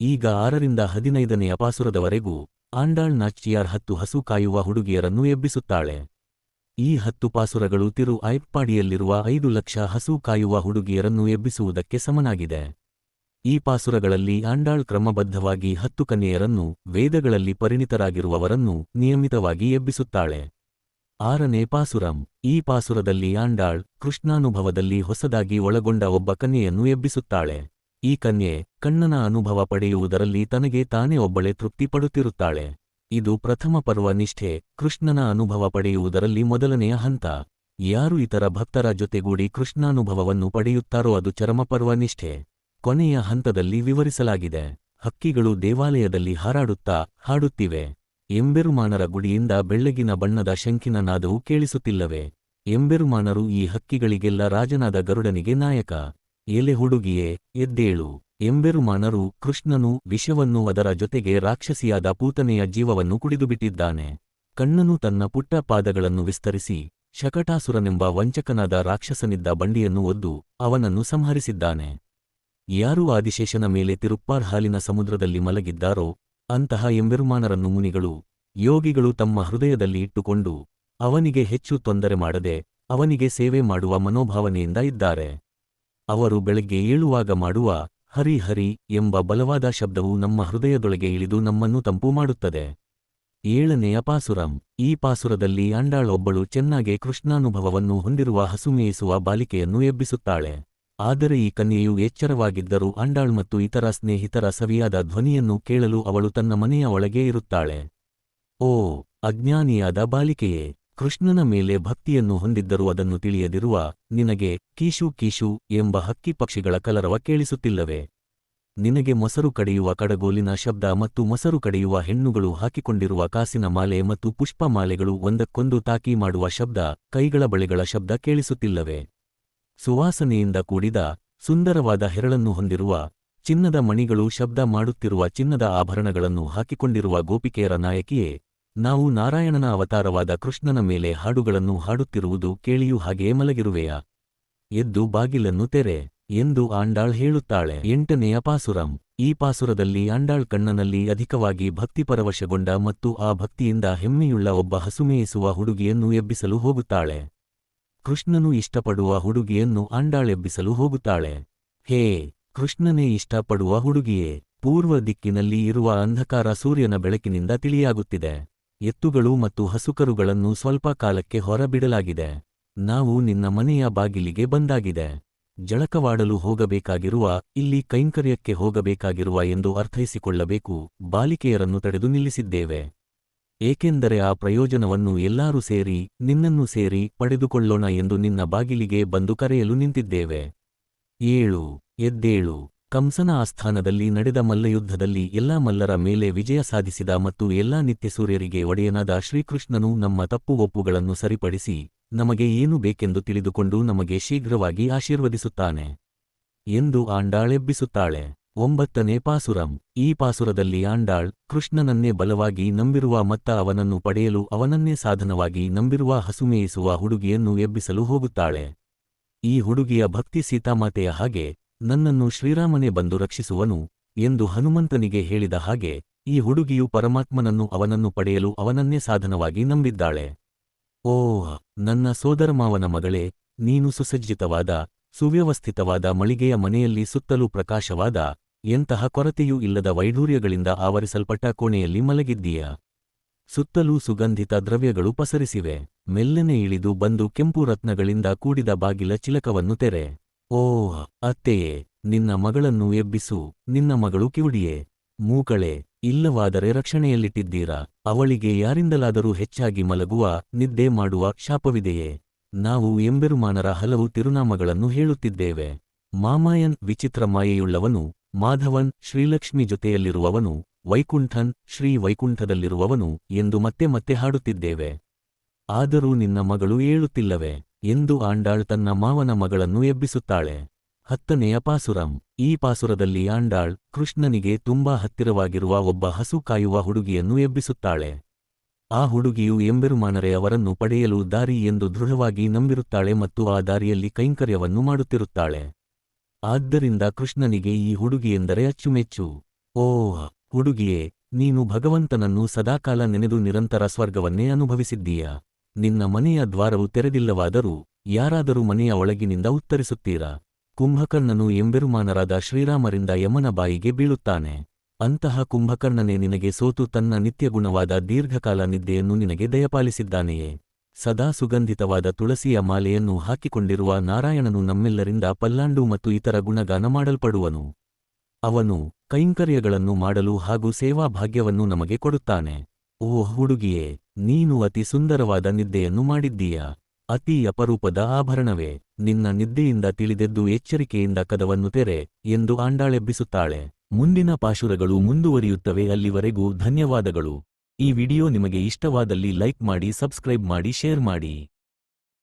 ಈಗ 6ರಿಂದ 15ನೆಯ ಪಾಸುರದವರೆಗೂ ಆಂಡಾಳ್ ನಾಚ್ಚಿಯಾರ್ 10 ಹಸು ಕಾಯುವ ಹುಡುಗಿಯರನ್ನು ಎಬ್ಬಿಸುತ್ತಾಳೆ. ಈ 10 ಪಾಸುರಗಳು ತಿರು ಐಪ್ಪಾಡಿಯಲ್ಲಿರುವ 5 ಲಕ್ಷ ಹಸು ಕಾಯುವ ಹುಡುಗಿಯರನ್ನು ಎಬ್ಬಿಸುವುದಕ್ಕೆ ಸಮನಾಗಿದೆ. ಈ ಪಾಸುರಗಳಲ್ಲಿ ಆಂಡಾಳ್ ಕ್ರಮಬದ್ಧವಾಗಿ 10 ಕನ್ಯೆಯರನ್ನು, ವೇದಗಳಲ್ಲಿ ಪರಿಣಿತರಾಗಿರುವವರನ್ನು ನಿಯಮಿತವಾಗಿ ಎಬ್ಬಿಸುತ್ತಾಳೆ. 6ನೇ ಪಾಸುರಂ. ಈ ಪಾಸುರದಲ್ಲಿ ಆಂಡಾಳ್ ಕೃಷ್ಣಾನುಭವದಲ್ಲಿ ಹೊಸದಾಗಿ ಒಳಗೊಂಡ ಒಬ್ಬ ಕನ್ಯೆಯನ್ನು ಎಬ್ಬಿಸುತ್ತಾಳೆ. ಈ ಕನ್ಯೆ ಕಣ್ಣನ ಅನುಭವ ಪಡೆಯುವುದರಲ್ಲಿ ತನಗೆ ತಾನೇ ಒಬ್ಬಳೇ ತೃಪ್ತಿ ಪಡುತ್ತಿರುತ್ತಾಳೆ. ಇದು ಪ್ರಥಮ ಪರ್ವ ನಿಷ್ಠೆ, ಕೃಷ್ಣನ ಅನುಭವ ಪಡೆಯುವುದರಲ್ಲಿ ಮೊದಲನೆಯ ಹಂತ. ಯಾರು ಇತರ ಭಕ್ತರ ಜೊತೆಗೂಡಿ ಕೃಷ್ಣಾನುಭವವನ್ನು ಪಡೆಯುತ್ತಾರೋ ಅದು ಚರಮಪರ್ವ ನಿಷ್ಠೆ. ಕೊನೆಯ ಹಂತದಲ್ಲಿ ವಿವರಿಸಲಾಗಿದೆ. ಹಕ್ಕಿಗಳು ದೇವಾಲಯದಲ್ಲಿ ಹಾರಾಡುತ್ತಾ ಹಾಡುತ್ತಿವೆ. ಎಂಬೆರುಮಾನರ ಗುಡಿಯಿಂದ ಬೆಳ್ಳಗಿನ ಬಣ್ಣದ ಶಂಖಿನ ನಾದವು ಕೇಳಿಸುತ್ತಿಲ್ಲವೆ. ಎಂಬೆರುಮಾನರು ಈ ಹಕ್ಕಿಗಳಿಗೆಲ್ಲ ರಾಜನಾದ ಗರುಡನಿಗೆ ನಾಯಕ. ಎಲೆ ಹುಡುಗಿಯೇ, ಎದ್ದೇಳು. ಎಂಬೆರುಮಾನರು ಕೃಷ್ಣನು ವಿಷವನ್ನು ಅದರ ಜೊತೆಗೆ ರಾಕ್ಷಸಿಯಾದ ಪೂತನೆಯ ಜೀವವನ್ನು ಕುಡಿದುಬಿಟ್ಟಿದ್ದಾನೆ. ಕಣ್ಣನು ತನ್ನ ಪುಟ್ಟ ಪಾದಗಳನ್ನು ವಿಸ್ತರಿಸಿ ಶಕಟಾಸುರನೆಂಬ ವಂಚಕನಾದ ರಾಕ್ಷಸನಿದ್ದ ಬಂಡಿಯನ್ನು ಒದ್ದು ಅವನನ್ನು ಸಂಹರಿಸಿದ್ದಾನೆ. ಯಾರು ಆದಿಶೇಷನ ಮೇಲೆ ತಿರುಪ್ಪಾರ್ ಹಾಲಿನ ಸಮುದ್ರದಲ್ಲಿ ಮಲಗಿದ್ದಾರೋ ಅಂತಹ ಎಂಬೆರುಮಾನರನ್ನು ಮುನಿಗಳು, ಯೋಗಿಗಳು ತಮ್ಮ ಹೃದಯದಲ್ಲಿ ಇಟ್ಟುಕೊಂಡು ಅವನಿಗೆ ಹೆಚ್ಚು ತೊಂದರೆ ಮಾಡದೆ ಅವನಿಗೆ ಸೇವೆ ಮಾಡುವ ಮನೋಭಾವನೆಯಿಂದ ಇದ್ದಾರೆ. ಅವರು ಬೆಳಗ್ಗೆ ಏಳುವಾಗ ಮಾಡುವ ಹರಿ ಹರಿ ಎಂಬ ಬಲವಾದ ಶಬ್ದವು ನಮ್ಮ ಹೃದಯದೊಳಗೆ ಇಳಿದು ನಮ್ಮನ್ನು ತಂಪು ಮಾಡುತ್ತದೆ. 7ನೆಯ ಪಾಸುರಂ. ಈ ಪಾಸುರದಲ್ಲಿ ಆಂಡಾಳ್ ಒಬ್ಬಳು ಚೆನ್ನಾಗೆ ಕೃಷ್ಣಾನುಭವವನ್ನು ಹೊಂದಿರುವ ಹಸುಮೇಯಿಸುವ ಬಾಲಿಕೆಯನ್ನು ಎಬ್ಬಿಸುತ್ತಾಳೆ. ಆದರೆ ಈ ಕನ್ಯೆಯು ಎಚ್ಚರವಾಗಿದ್ದರೂ ಆಂಡಾಳ್ ಮತ್ತು ಇತರ ಸ್ನೇಹಿತರ ಸವಿಯಾದ ಧ್ವನಿಯನ್ನು ಕೇಳಲು ಅವಳು ತನ್ನ ಮನೆಯ ಒಳಗೇ ಇರುತ್ತಾಳೆ. ಓ ಅಜ್ಞಾನಿಯಾದ ಬಾಲಿಕೆಯೇ, ಕೃಷ್ಣನ ಮೇಲೆ ಭಕ್ತಿಯನ್ನು ಹೊಂದಿದ್ದರೂ ಅದನ್ನು ತಿಳಿಯದಿರುವ ನಿನಗೆ ಕೀಶು ಕೀಶು ಎಂಬ ಹಕ್ಕಿ ಪಕ್ಷಿಗಳ ಕಲರವ ಕೇಳಿಸುತ್ತಿಲ್ಲವೇ? ನಿನಗೆ ಮೊಸರು ಕಡೆಯುವ ಕಡಗೋಲಿನ ಶಬ್ದ ಮತ್ತು ಮೊಸರು ಕಡೆಯುವ ಹೆಣ್ಣುಗಳು ಹಾಕಿಕೊಂಡಿರುವ ಕಾಸಿನ ಮಾಲೆ ಮತ್ತು ಪುಷ್ಪ ಮಾಲೆಗಳು ಒಂದಕ್ಕೊಂದು ತಾಕಿ ಮಾಡುವ ಶಬ್ದ, ಕೈಗಳ ಬಳೆಗಳ ಶಬ್ದ ಕೇಳಿಸುತ್ತಿಲ್ಲವೇ? ಸುವಾಸನೆಯಿಂದ ಕೂಡಿದ ಸುಂದರವಾದ ಹೆರಳನ್ನು ಹೊಂದಿರುವ ಚಿನ್ನದ ಮಣಿಗಳು ಶಬ್ದ ಮಾಡುತ್ತಿರುವ ಚಿನ್ನದ ಆಭರಣಗಳನ್ನು ಹಾಕಿಕೊಂಡಿರುವ ಗೋಪಿಕೆಯರ ನಾಯಕಿಯೇ, ನಾವು ನಾರಾಯಣನ ಅವತಾರವಾದ ಕೃಷ್ಣನ ಮೇಲೆ ಹಾಡುಗಳನ್ನು ಹಾಡುತ್ತಿರುವುದು ಕೇಳಿಯೂ ಹಾಗೆಯೇ ಮಲಗಿರುವೆಯಾ? ಎದ್ದು ಬಾಗಿಲನ್ನು ತೆರೆ ಎಂದು ಆಂಡಾಳ್ ಹೇಳುತ್ತಾಳೆ. 8ನೆಯ ಪಾಸುರಂ. ಈ ಪಾಸುರದಲ್ಲಿ ಆಂಡಾಳ್ ಕಣ್ಣನಲ್ಲಿ ಅಧಿಕವಾಗಿ ಭಕ್ತಿಪರವಶಗೊಂಡ ಮತ್ತು ಆ ಭಕ್ತಿಯಿಂದ ಹೆಮ್ಮೆಯುಳ್ಳ ಒಬ್ಬ ಹಸುಮೇಯಿಸುವ ಹುಡುಗಿಯನ್ನು ಎಬ್ಬಿಸಲು ಹೋಗುತ್ತಾಳೆ. ಕೃಷ್ಣನು ಇಷ್ಟಪಡುವ ಹುಡುಗಿಯನ್ನು ಆಂಡಾಳ್ ಎಬ್ಬಿಸಲು ಹೋಗುತ್ತಾಳೆ. ಹೇ ಕೃಷ್ಣನೇ ಇಷ್ಟಪಡುವ ಹುಡುಗಿಯೇ, ಪೂರ್ವ ದಿಕ್ಕಿನಲ್ಲಿ ಇರುವ ಅಂಧಕಾರ ಸೂರ್ಯನ ಬೆಳಕಿನಿಂದ ತಿಳಿಯಾಗುತ್ತಿದೆ. ಎತ್ತುಗಳು ಮತ್ತು ಹಸುಕರುಗಳನ್ನು ಸ್ವಲ್ಪ ಕಾಲಕ್ಕೆ ಹೊರಬಿಡಲಾಗಿದೆ. ನಾವು ನಿನ್ನ ಮನೆಯ ಬಾಗಿಲಿಗೆ ಬಂದಾಗಿದೆ. ಜಳಕವಾಡಲು ಹೋಗಬೇಕಾಗಿರುವ, ಇಲ್ಲಿ ಕೈಂಕರ್ಯಕ್ಕೆ ಹೋಗಬೇಕಾಗಿರುವ ಎಂದು ಅರ್ಥೈಸಿಕೊಳ್ಳಬೇಕು. ಬಾಲಿಕೆಯರನ್ನು ತಡೆದು ನಿಲ್ಲಿಸಿದ್ದೇವೆ. ಏಕೆಂದರೆ ಆ ಪ್ರಯೋಜನವನ್ನು ಎಲ್ಲರೂ ಸೇರಿ ನಿನ್ನನ್ನು ಸೇರಿ ಪಡೆದುಕೊಳ್ಳೋಣ ಎಂದು ನಿನ್ನ ಬಾಗಿಲಿಗೆ ಬಂದು ಕರೆಯಲು ನಿಂತಿದ್ದೇವೆ. ಏಳು, ಎದ್ದೇಳು. ಕಂಸನ ಆಸ್ಥಾನದಲ್ಲಿ ನಡೆದ ಮಲ್ಲಯುದ್ಧದಲ್ಲಿ ಎಲ್ಲಾ ಮಲ್ಲರ ಮೇಲೆ ವಿಜಯ ಸಾಧಿಸಿದ ಮತ್ತು ಎಲ್ಲಾ ನಿತ್ಯ ಸೂರ್ಯರಿಗೆ ಒಡೆಯನಾದ ಶ್ರೀಕೃಷ್ಣನು ನಮ್ಮ ತಪ್ಪು ಒಪ್ಪುಗಳನ್ನು ಸರಿಪಡಿಸಿ ನಮಗೆ ಏನು ಬೇಕೆಂದು ತಿಳಿದುಕೊಂಡು ನಮಗೆ ಶೀಘ್ರವಾಗಿ ಆಶೀರ್ವದಿಸುತ್ತಾನೆ ಎಂದು ಆಂಡಾಳ್ ಎಬ್ಬಿಸುತ್ತಾಳೆ. 9ನೇ ಪಾಸುರಂ. ಈ ಪಾಸುರದಲ್ಲಿ ಆಂಡಾಳ್ ಕೃಷ್ಣನನ್ನೇ ಬಲವಾಗಿ ನಂಬಿರುವ ಮತ್ತ ಅವನನ್ನು ಪಡೆಯಲು ಅವನನ್ನೇ ಸಾಧನವಾಗಿ ನಂಬಿರುವ ಹಸುಮೇಯಿಸುವ ಹುಡುಗಿಯನ್ನು ಎಬ್ಬಿಸಲು ಹೋಗುತ್ತಾಳೆ. ಈ ಹುಡುಗಿಯ ಭಕ್ತಿ ಸೀತಾಮಾತೆಯ ಹಾಗೆ, ನನ್ನನ್ನು ಶ್ರೀರಾಮನೇ ಬಂದು ರಕ್ಷಿಸುವನು ಎಂದು ಹನುಮಂತನಿಗೆ ಹೇಳಿದ ಹಾಗೆ, ಈ ಹುಡುಗಿಯು ಪರಮಾತ್ಮನನ್ನು ಅವನನ್ನು ಪಡೆಯಲು ಅವನನ್ನೇ ಸಾಧನವಾಗಿ ನಂಬಿದ್ದಾಳೆ. ಓ ನನ್ನ ಸೋದರಮಾವನ ಮಗಳೇ, ನೀನು ಸುಸಜ್ಜಿತವಾದ ಸುವ್ಯವಸ್ಥಿತವಾದ ಮಳಿಗೆಯ ಮನೆಯಲ್ಲಿ ಸುತ್ತಲೂ ಪ್ರಕಾಶವಾದ ಎಂತಹ ಕೊರತೆಯೂ ಇಲ್ಲದ ವೈಢೂರ್ಯಗಳಿಂದ ಆವರಿಸಲ್ಪಟ್ಟ ಕೋಣೆಯಲ್ಲಿ ಮಲಗಿದ್ದೀಯ. ಸುತ್ತಲೂ ಸುಗಂಧಿತ ದ್ರವ್ಯಗಳು ಪಸರಿಸಿವೆ. ಮೆಲ್ಲನೆ ಇಳಿದು ಬಂದು ಕೆಂಪು ರತ್ನಗಳಿಂದ ಕೂಡಿದ ಬಾಗಿಲ ಚಿಲಕವನ್ನು ತೆರೆ. ಓ ಅತ್ತೆಯೇ, ನಿನ್ನ ಮಗಳನ್ನು ಎಬ್ಬಿಸು. ನಿನ್ನ ಮಗಳು ಕಿವುಡಿಯೇ, ಮೂಕಳೆ, ಇಲ್ಲವಾದರೆ ರಕ್ಷಣೆಯಲ್ಲಿಟ್ಟಿದ್ದೀರಾ? ಅವಳಿಗೆ ಯಾರಿಂದಲಾದರೂ ಹೆಚ್ಚಾಗಿ ಮಲಗುವ, ನಿದ್ದೆ ಮಾಡುವ ಶಾಪವಿದೆಯೇ? ನಾವು ಎಂಬೆರುಮಾನರ ಹಲವು ತಿರುನಾಮಗಳನ್ನು ಹೇಳುತ್ತಿದ್ದೇವೆ. ಮಾಮಾಯನ್ ವಿಚಿತ್ರ ಮಾಯೆಯುಳ್ಳವನು, ಮಾಧವನ್ ಶ್ರೀಲಕ್ಷ್ಮಿ ಜೊತೆಯಲ್ಲಿರುವವನು, ವೈಕುಂಠನ್ ಶ್ರೀ ವೈಕುಂಠದಲ್ಲಿರುವವನು ಎಂದು ಮತ್ತೆ ಮತ್ತೆ ಹಾಡುತ್ತಿದ್ದೇವೆ. ಆದರೂ ನಿನ್ನ ಮಗಳು ಏಳುತ್ತಿಲ್ಲವೇ ಎಂದು ಆಂಡಾಳ್ ತನ್ನ ಮಾವನ ಮಗಳನ್ನು ಎಬ್ಬಿಸುತ್ತಾಳೆ. 10ನೆಯ ಪಾಸುರಂ. ಈ ಪಾಸುರದಲ್ಲಿ ಆಂಡಾಳ್ ಕೃಷ್ಣನಿಗೆ ತುಂಬಾ ಹತ್ತಿರವಾಗಿರುವ ಒಬ್ಬ ಹಸು ಕಾಯುವ ಹುಡುಗಿಯನ್ನು ಎಬ್ಬಿಸುತ್ತಾಳೆ. ಆ ಹುಡುಗಿಯು ಎಂಬೆರುಮಾನರೇ ಅವರನ್ನು ಪಡೆಯಲು ದಾರಿ ಎಂದು ದೃಢವಾಗಿ ನಂಬಿರುತ್ತಾಳೆ ಮತ್ತು ಆ ದಾರಿಯಲ್ಲಿ ಕೈಂಕರ್ಯವನ್ನು ಮಾಡುತ್ತಿರುತ್ತಾಳೆ. ಆದ್ದರಿಂದ ಕೃಷ್ಣನಿಗೆ ಈ ಹುಡುಗಿಯೆಂದರೆ ಅಚ್ಚುಮೆಚ್ಚು. ಓಹ್ ಹುಡುಗಿಯೇ, ನೀನು ಭಗವಂತನನ್ನು ಸದಾಕಾಲ ನೆನೆದು ನಿರಂತರ ಸ್ವರ್ಗವನ್ನೇ ಅನುಭವಿಸಿದ್ದೀಯ. ನಿನ್ನ ಮನೆಯ ದ್ವಾರವು ತೆರೆದಿಲ್ಲವಾದರೂ ಯಾರಾದರೂ ಮನೆಯ ಒಳಗಿನಿಂದ ಉತ್ತರಿಸುತ್ತೀರಾ? ಕುಂಭಕರ್ಣನು ಎಂಬೆರುಮಾನರಾದ ಶ್ರೀರಾಮರಿಂದ ಯಮನ ಬಾಯಿಗೆ ಬೀಳುತ್ತಾನೆ. ಅಂತಹ ಕುಂಭಕರ್ಣನೇ ನಿನಗೆ ಸೋತು ತನ್ನ ನಿತ್ಯಗುಣವಾದ ದೀರ್ಘಕಾಲ ನಿದ್ದೆಯನ್ನು ನಿನಗೆ ದಯಪಾಲಿಸಿದ್ದಾನೆಯೇ? ಸದಾ ಸುಗಂಧಿತವಾದ ತುಳಸಿಯ ಮಾಲೆಯನ್ನು ಹಾಕಿಕೊಂಡಿರುವ ನಾರಾಯಣನು ನಮ್ಮೆಲ್ಲರಿಂದ ಪಲ್ಲಾಂಡು ಮತ್ತು ಇತರ ಗುಣಗಾನ ಮಾಡಲ್ಪಡುವನು. ಅವನು ಕೈಂಕರ್ಯಗಳನ್ನು ಮಾಡಲು ಹಾಗೂ ಸೇವಾಭಾಗ್ಯವನ್ನು ನಮಗೆ ಕೊಡುತ್ತಾನೆ. ಓಹ್ ಹುಡುಗಿಯೇ, ನೀನು ಅತಿ ಸುಂದರವಾದ ನಿದ್ದೆಯನ್ನು ಮಾಡಿದ್ದೀಯ. ಅತಿ ಅಪರೂಪದ ಆಭರಣವೇ, ನಿನ್ನ ನಿದ್ದೆಯಿಂದ ತಿಳಿದೆದ್ದು ಎಚ್ಚರಿಕೆಯಿಂದ ಕದವನ್ನು ತೆರೆ ಎಂದು ಆಂಡಾಳೆಬ್ಬಿಸುತ್ತಾಳೆ. ಮುಂದಿನ ಪಾಶುರಗಳು ಮುಂದುವರಿಯುತ್ತವೆ. ಅಲ್ಲಿವರೆಗೂ ಧನ್ಯವಾದಗಳು. ಈ ವಿಡಿಯೋ ನಿಮಗೆ ಇಷ್ಟವಾದಲ್ಲಿ ಲೈಕ್ ಮಾಡಿ, ಸಬ್ಸ್ಕ್ರೈಬ್ ಮಾಡಿ, ಶೇರ್ ಮಾಡಿ.